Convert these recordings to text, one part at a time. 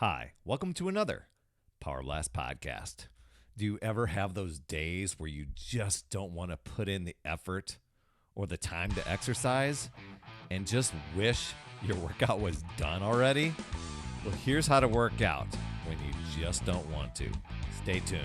Hi, welcome to another Power Blast podcast. Do you ever have those days where you just don't want to put in the effort or the time to exercise and just wish your workout was done already? Well, here's how to work out when you just don't want to. Stay tuned.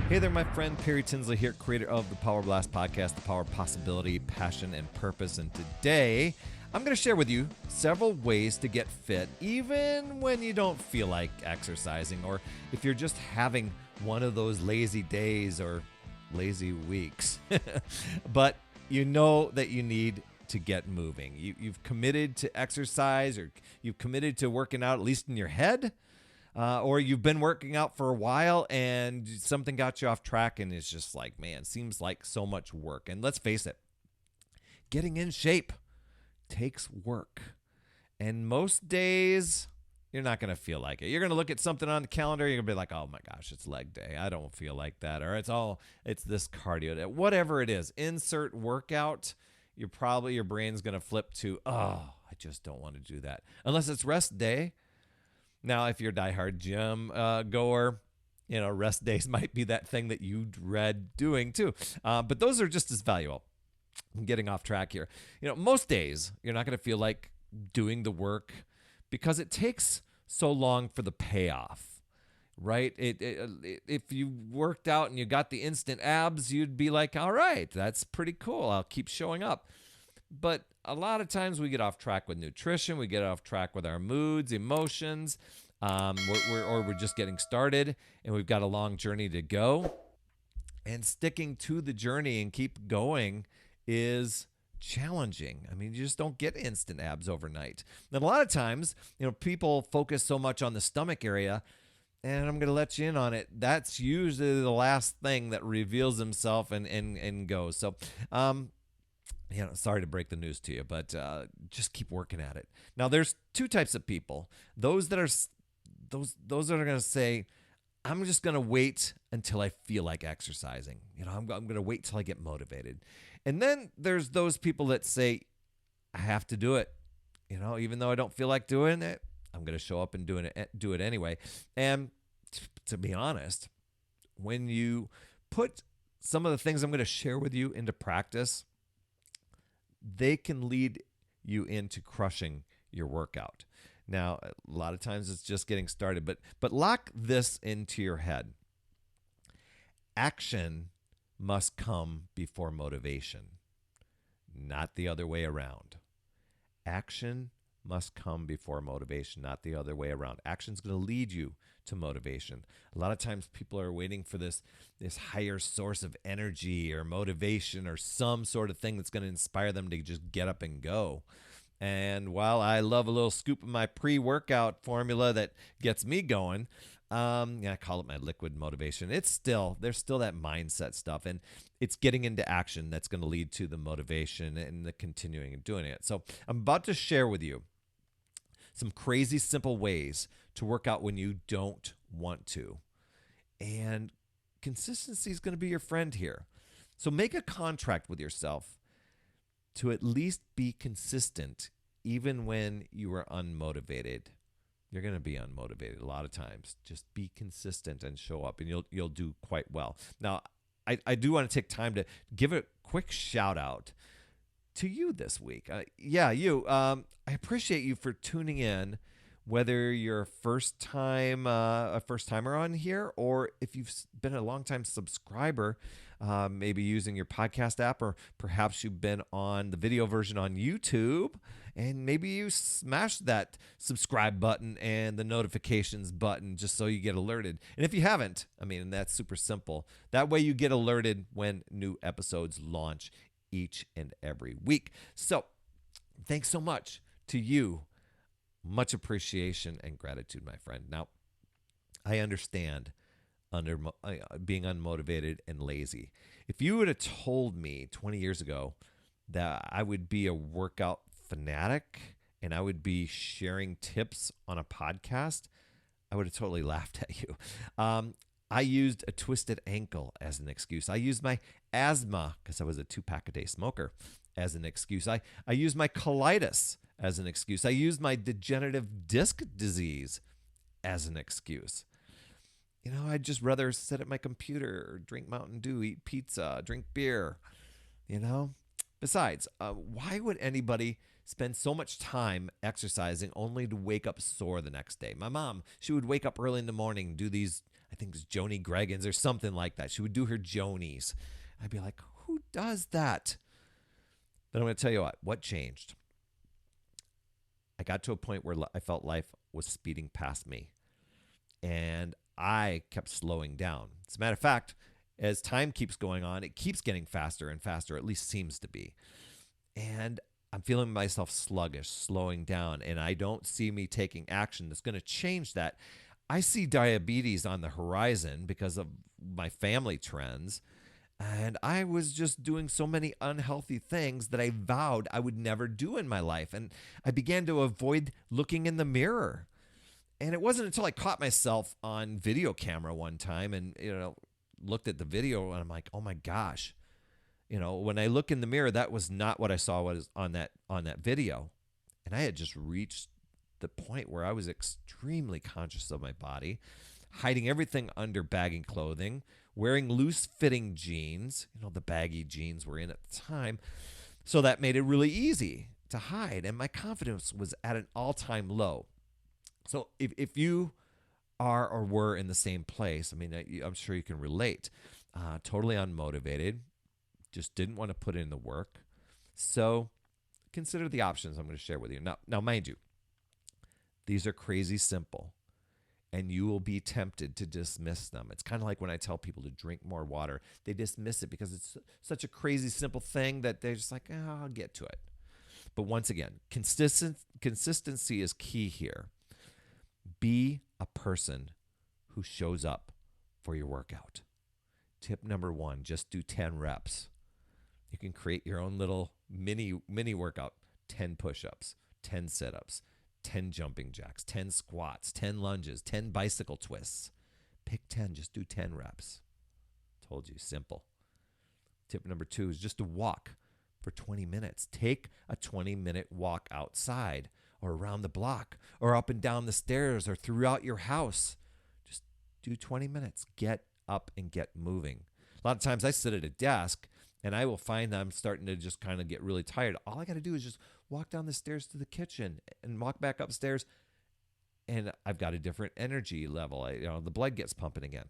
Hey there, my friend Perry Tinsley here, creator of the Power Blast podcast, The Power of Possibility, Passion, and Purpose. And today, I'm going to share with you several ways to get fit even when you don't feel like exercising, or if you're just having one of those lazy days or lazy weeks. But you know that you need to get moving. You've committed to exercise, or you've committed to working out, at least in your head. Or you've been working out for a while and something got you off track and it's just like, man, seems like so much work. And let's face it, getting in shape takes work. And most days, you're not going to feel like it. You're going to look at something on the calendar, you're going to be like, oh my gosh, it's leg day. I don't feel like that. Or it's this cardio day. Whatever it is, insert workout, your brain's going to flip to, oh, I just don't want to do that. Unless it's rest day. Now, if you're a diehard gym goer, rest days might be that thing that you dread doing too. But those are just as valuable. I'm getting off track here. Most days you're not going to feel like doing the work because it takes so long for the payoff, right? If you worked out and you got the instant abs, you'd be like, all right, that's pretty cool. I'll keep showing up. But a lot of times we get off track with nutrition. We get off track with our moods, emotions, or we're just getting started and we've got a long journey to go. And sticking to the journey and keep going is challenging. I mean, you just don't get instant abs overnight. And a lot of times, people focus so much on the stomach area, and I'm going to let you in on it. That's usually the last thing that reveals himself and goes. So, sorry to break the news to you, but just keep working at it. Now, there's two types of people. Those that are going to say, I'm just going to wait until I feel like exercising. I'm going to wait till I get motivated. And then there's those people that say, I have to do it. Even though I don't feel like doing it, I'm going to show up and do it anyway. And to be honest, when you put some of the things I'm going to share with you into practice, they can lead you into crushing your workout. Now, a lot of times it's just getting started, but lock this into your head. Action must come before motivation, not the other way around. Action must come before motivation, not the other way around. Action's going to lead you to motivation. A lot of times people are waiting for this higher source of energy or motivation or some sort of thing that's going to inspire them to just get up and go. And while I love a little scoop of my pre-workout formula that gets me going, I call it my liquid motivation. There's still that mindset stuff, and it's getting into action that's going to lead to the motivation and the continuing and doing it. So I'm about to share with you some crazy simple ways to work out when you don't want to. And consistency is going to be your friend here. So make a contract with yourself to at least be consistent even when you are unmotivated. You're going to be unmotivated a lot of times. Just be consistent and show up, and you'll do quite well. Now, I do want to take time to give a quick shout out to you this week. You. I appreciate you for tuning in, whether you're a first-timer on here, or if you've been a long-time subscriber, maybe using your podcast app, or perhaps you've been on the video version on YouTube, and maybe you smashed that subscribe button and the notifications button just so you get alerted. And if you haven't, that's super simple. That way you get alerted when new episodes launch each and every week. So thanks so much to you. Much appreciation and gratitude, my friend. Now, I understand being unmotivated and lazy. If you would have told me 20 years ago that I would be a workout fanatic and I would be sharing tips on a podcast, I would have totally laughed at you. I used a twisted ankle as an excuse. I used my asthma because I was a 2-pack-a-day smoker as an excuse. I used my colitis as an excuse. I used my degenerative disc disease as an excuse. I'd just rather sit at my computer, drink Mountain Dew, eat pizza, drink beer, you know? Besides, why would anybody spend so much time exercising only to wake up sore the next day? My mom, she would wake up early in the morning, do these, I think it's Joni Greggins or something like that. She would do her Jonies. I'd be like, who does that? But I'm going to tell you what changed. I got to a point where I felt life was speeding past me. And I kept slowing down. As a matter of fact, as time keeps going on, it keeps getting faster and faster, at least seems to be. And I'm feeling myself sluggish, slowing down, and I don't see me taking action that's going to change that. I see diabetes on the horizon because of my family trends, and I was just doing so many unhealthy things that I vowed I would never do in my life, and I began to avoid looking in the mirror. And it wasn't until I caught myself on video camera one time and, looked at the video and I'm like, oh my gosh, when I look in the mirror, that was not what I saw was on that video. And I had just reached the point where I was extremely conscious of my body, hiding everything under baggy clothing, wearing loose fitting jeans, the baggy jeans were in at the time. So that made it really easy to hide. And my confidence was at an all-time low. So if you are or were in the same place, I'm sure you can relate. Totally unmotivated, just didn't want to put in the work. So consider the options I'm going to share with you. Now, mind you, these are crazy simple, and you will be tempted to dismiss them. It's kind of like when I tell people to drink more water. They dismiss it because it's such a crazy simple thing that they're just like, I'll get to it. But once again, consistency is key here. Be a person who shows up for your workout. Tip number 1, just do 10 reps. You can create your own little mini workout. 10 push-ups, 10 sit-ups, 10 jumping jacks, 10 squats, 10 lunges, 10 bicycle twists. Pick 10, just do 10 reps. Told you, simple. Tip number 2 is just to walk for 20 minutes. Take a 20-minute walk outside or around the block or up and down the stairs or throughout your house. Just do 20 minutes. Get up and get moving. A lot of times I sit at a desk and I will find that I'm starting to just kind of get really tired. All I got to do is just walk down the stairs to the kitchen and walk back upstairs, and I've got a different energy level. The blood gets pumping again.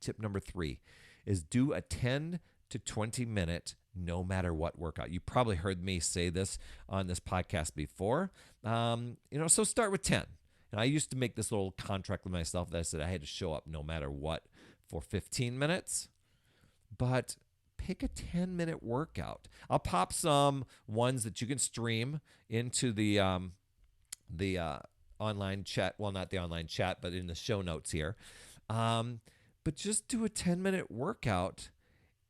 Tip number 3 is do a 10 to 20 minute no matter what workout. You probably heard me say this on this podcast before. So start with 10. And I used to make this little contract with myself that I said I had to show up no matter what for 15 minutes. But pick a 10-minute workout. I'll pop some ones that you can stream into the online chat. Well, not the online chat, but in the show notes here. But just do a 10-minute workout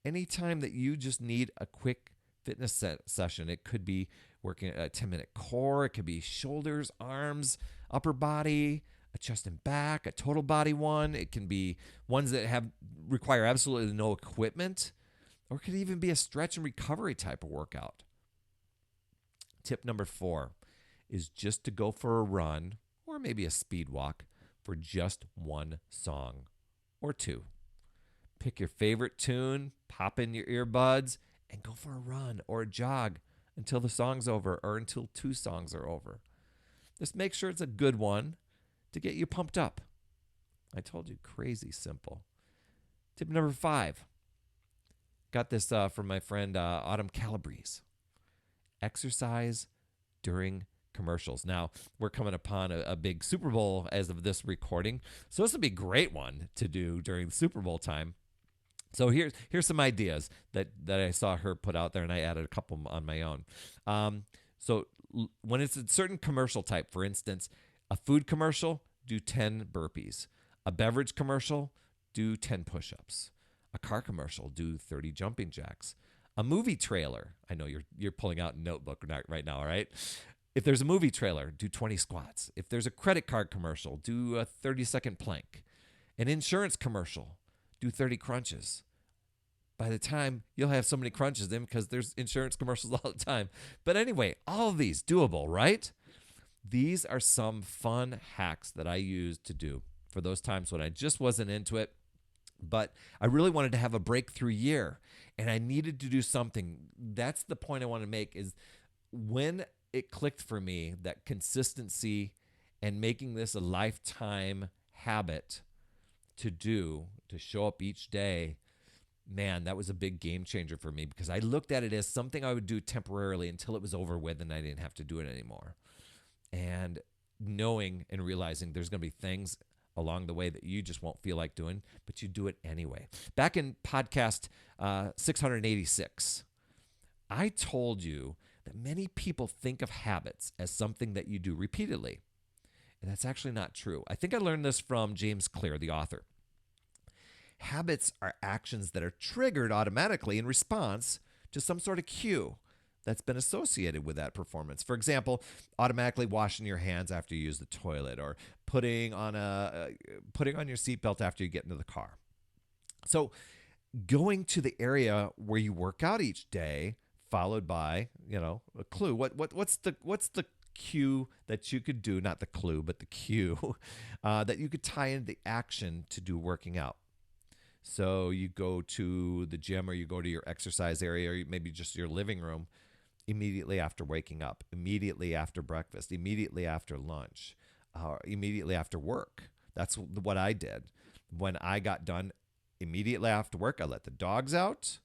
anytime that you just need a quick fitness session. It could be working a 10-minute core. It could be shoulders, arms, upper body, a chest and back, a total body one. It can be ones that require absolutely no equipment, or it could even be a stretch and recovery type of workout. Tip number 4 is just to go for a run or maybe a speed walk for just one song or 2. Pick your favorite tune, pop in your earbuds, and go for a run or a jog until the song's over or until 2 songs are over. Just make sure it's a good one to get you pumped up. I told you, crazy simple. Tip number 5. Got this from my friend Autumn Calabrese. Exercise during commercials. Now, we're coming upon a big Super Bowl as of this recording, so this would be a great one to do during the Super Bowl time. So here's some ideas that I saw her put out there, and I added a couple on my own. So when it's a certain commercial type, for instance, a food commercial, do 10 burpees. A beverage commercial, do 10 push-ups. A car commercial, do 30 jumping jacks. A movie trailer, I know you're pulling out a notebook right now, all right? If there's a movie trailer, do 20 squats. If there's a credit card commercial, do a 30-second plank. An insurance commercial, do 30 crunches. By the time you'll have so many crunches in because there's insurance commercials all the time. But anyway, all of these doable, right? These are some fun hacks that I used to do for those times when I just wasn't into it, but I really wanted to have a breakthrough year and I needed to do something. That's the point I want to make is when it clicked for me that consistency and making this a lifetime habit to do, to show up each day, man, that was a big game changer for me because I looked at it as something I would do temporarily until it was over with and I didn't have to do it anymore. And knowing and realizing there's going to be things along the way that you just won't feel like doing, but you do it anyway. Back in podcast 686, I told you that many people think of habits as something that you do repeatedly. And that's actually not true. I think I learned this from James Clear, the author. Habits are actions that are triggered automatically in response to some sort of cue that's been associated with that performance. For example, automatically washing your hands after you use the toilet or putting on your seatbelt after you get into the car. So going to the area where you work out each day, followed by, a clue. What's the cue that you could do, not the clue, but the cue that you could tie in the action to do working out. So you go to the gym or you go to your exercise area or maybe just your living room immediately after waking up, immediately after breakfast, immediately after lunch, immediately after work. That's what I did. When I got done immediately after work, I let the dogs out.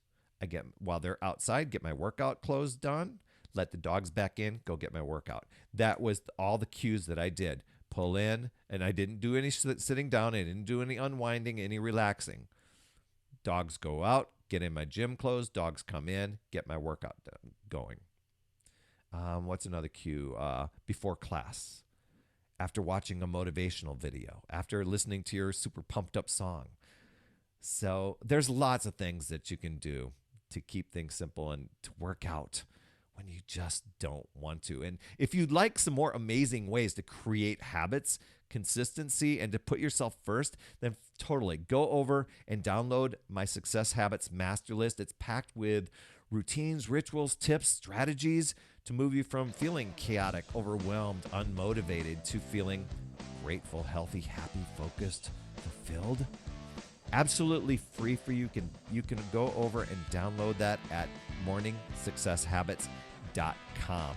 While they're outside, get my workout clothes done, let the dogs back in, go get my workout. That was all the cues that I did. Pull in, and I didn't do any sitting down. I didn't do any unwinding, any relaxing. Dogs go out, get in my gym clothes. Dogs come in, get my workout going. What's another cue? Before class, after watching a motivational video, after listening to your super pumped up song. So there's lots of things that you can do to keep things simple and to work out when you just don't want to. And if you'd like some more amazing ways to create habits, consistency, and to put yourself first, then totally go over and download my Success Habits Master List. It's packed with routines, rituals, tips, strategies to move you from feeling chaotic, overwhelmed, unmotivated to feeling grateful, healthy, happy, focused, fulfilled. Absolutely free for you. You can go over and download that at morningsuccesshabits.com.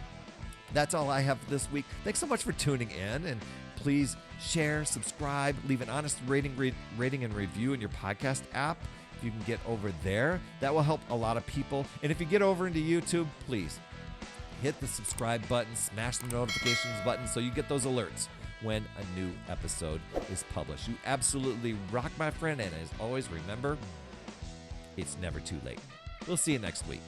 That's all I have this week. Thanks so much for tuning in, and please share, subscribe, leave an honest rating and review in your podcast app. If you can get over there, that will help a lot of people. And if you get over into YouTube, please hit the subscribe button, smash the notifications button so you get those alerts when a new episode is published. You absolutely rock, my friend, and as always, remember, it's never too late. We'll see you next week.